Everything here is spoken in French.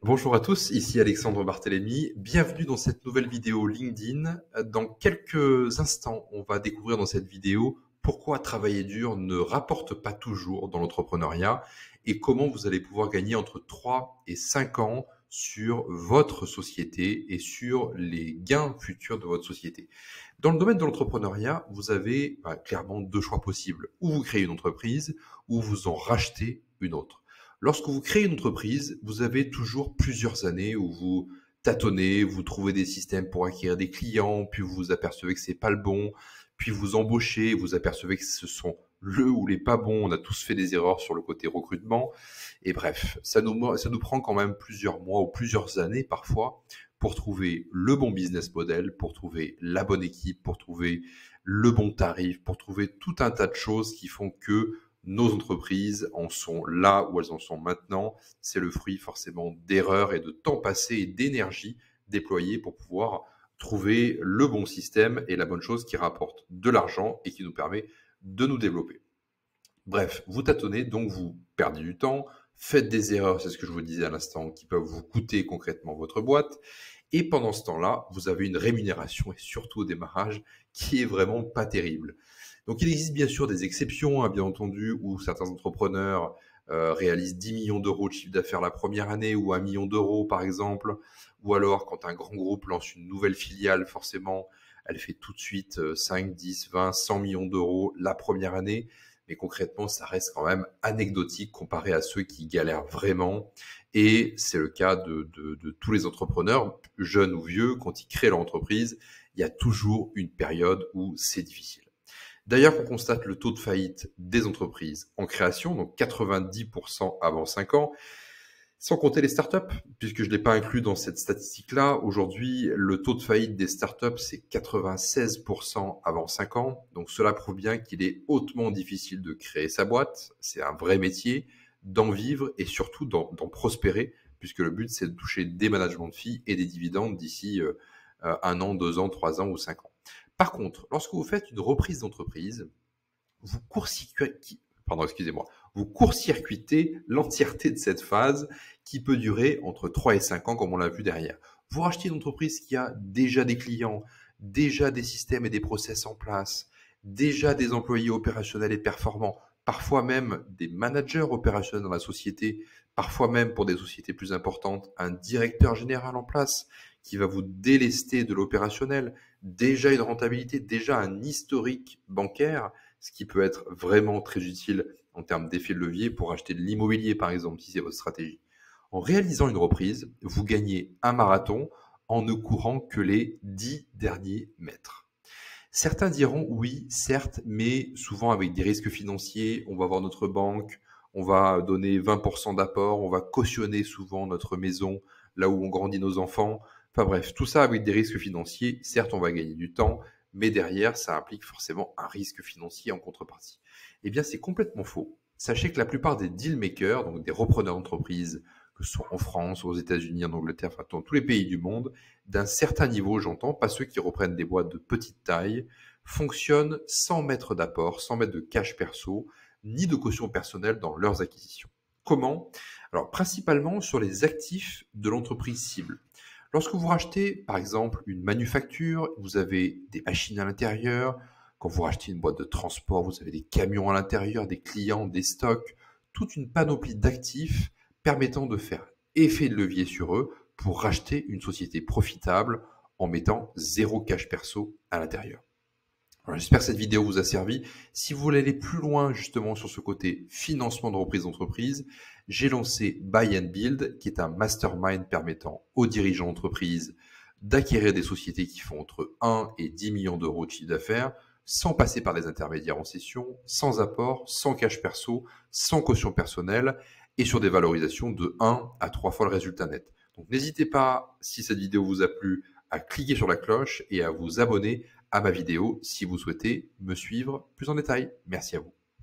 Bonjour à tous, ici Alexandre Barthélémy. Bienvenue dans cette nouvelle vidéo LinkedIn. Dans quelques instants, on va découvrir dans cette vidéo pourquoi travailler dur ne rapporte pas toujours dans l'entrepreneuriat et comment vous allez pouvoir gagner entre 3 et 5 ans sur votre société et sur les gains futurs de votre société. Dans le domaine de l'entrepreneuriat, vous avez clairement deux choix possibles. Ou vous créez une entreprise, ou vous en rachetez une autre. Lorsque vous créez une entreprise, vous avez toujours plusieurs années où vous tâtonnez, vous trouvez des systèmes pour acquérir des clients, puis vous vous apercevez que c'est pas le bon, puis vous embauchez, vous apercevez que ce sont le ou les pas bons. On a tous fait des erreurs sur le côté recrutement. Et bref, ça nous prend quand même plusieurs mois ou plusieurs années parfois pour trouver le bon business model, pour trouver la bonne équipe, pour trouver le bon tarif, pour trouver tout un tas de choses qui font que nos entreprises en sont là où elles en sont maintenant. C'est le fruit forcément d'erreurs et de temps passé et d'énergie déployée pour pouvoir trouver le bon système et la bonne chose qui rapporte de l'argent et qui nous permet de nous développer. Bref, vous tâtonnez, donc vous perdez du temps, faites des erreurs, c'est ce que je vous disais à l'instant, qui peuvent vous coûter concrètement votre boîte. Et pendant ce temps-là, vous avez une rémunération, et surtout au démarrage, qui est vraiment pas terrible. Donc il existe bien sûr des exceptions, bien entendu, où certains entrepreneurs réalisent 10 millions d'euros de chiffre d'affaires la première année ou 1 million d'euros par exemple, ou alors quand un grand groupe lance une nouvelle filiale, forcément, elle fait tout de suite 5, 10, 20, 100 millions d'euros la première année. Mais concrètement, ça reste quand même anecdotique comparé à ceux qui galèrent vraiment. Et c'est le cas de tous les entrepreneurs, jeunes ou vieux, quand ils créent leur entreprise, il y a toujours une période où c'est difficile. D'ailleurs, on constate le taux de faillite des entreprises en création, donc 90% avant 5 ans, sans compter les startups, puisque je ne l'ai pas inclus dans cette statistique-là. Aujourd'hui, le taux de faillite des startups, c'est 96% avant 5 ans. Donc cela prouve bien qu'il est hautement difficile de créer sa boîte. C'est un vrai métier, d'en vivre et surtout d'en prospérer, puisque le but, c'est de toucher des managements de fees et des dividendes d'ici 1 an, 2 ans, 3 ans ou 5 ans. Par contre, lorsque vous faites une reprise d'entreprise, vous court-circuitez l'entièreté de cette phase qui peut durer entre 3 et 5 ans, comme on l'a vu derrière. Vous rachetez une entreprise qui a déjà des clients, déjà des systèmes et des process en place, déjà des employés opérationnels et performants, parfois même des managers opérationnels dans la société, parfois même pour des sociétés plus importantes, un directeur général en place qui va vous délester de l'opérationnel, déjà une rentabilité, déjà un historique bancaire, ce qui peut être vraiment très utile en termes d'effet de levier pour acheter de l'immobilier, par exemple, si c'est votre stratégie. En réalisant une reprise, vous gagnez un marathon en ne courant que les 10 derniers mètres. Certains diront oui, certes, mais souvent avec des risques financiers. On va voir notre banque, on va donner 20% d'apport, on va cautionner souvent notre maison, là où on grandit nos enfants. Enfin bref, tout ça avec des risques financiers. Certes, on va gagner du temps, mais derrière, ça implique forcément un risque financier en contrepartie. Eh bien, c'est complètement faux. Sachez que la plupart des deal makers, donc des repreneurs d'entreprise, que ce soit en France, aux États-Unis, en Angleterre, enfin dans tous les pays du monde, d'un certain niveau, j'entends, pas ceux qui reprennent des boîtes de petite taille, fonctionnent sans mettre d'apport, sans mettre de cash perso, ni de caution personnelle dans leurs acquisitions. Comment? Alors, principalement sur les actifs de l'entreprise cible. Lorsque vous rachetez, par exemple, une manufacture, vous avez des machines à l'intérieur. Quand vous rachetez une boîte de transport, vous avez des camions à l'intérieur, des clients, des stocks, toute une panoplie d'actifs permettant de faire effet de levier sur eux pour racheter une société profitable en mettant zéro cash perso à l'intérieur. J'espère que cette vidéo vous a servi. Si vous voulez aller plus loin justement sur ce côté financement de reprise d'entreprise, j'ai lancé Buy and Build, qui est un mastermind permettant aux dirigeants d'entreprise d'acquérir des sociétés qui font entre 1 et 10 millions d'euros de chiffre d'affaires, sans passer par des intermédiaires en cession, sans apport, sans cash perso, sans caution personnelle, et sur des valorisations de 1 à 3 fois le résultat net. Donc n'hésitez pas, si cette vidéo vous a plu, à cliquer sur la cloche et à vous abonner à ma vidéo si vous souhaitez me suivre plus en détail. Merci à vous.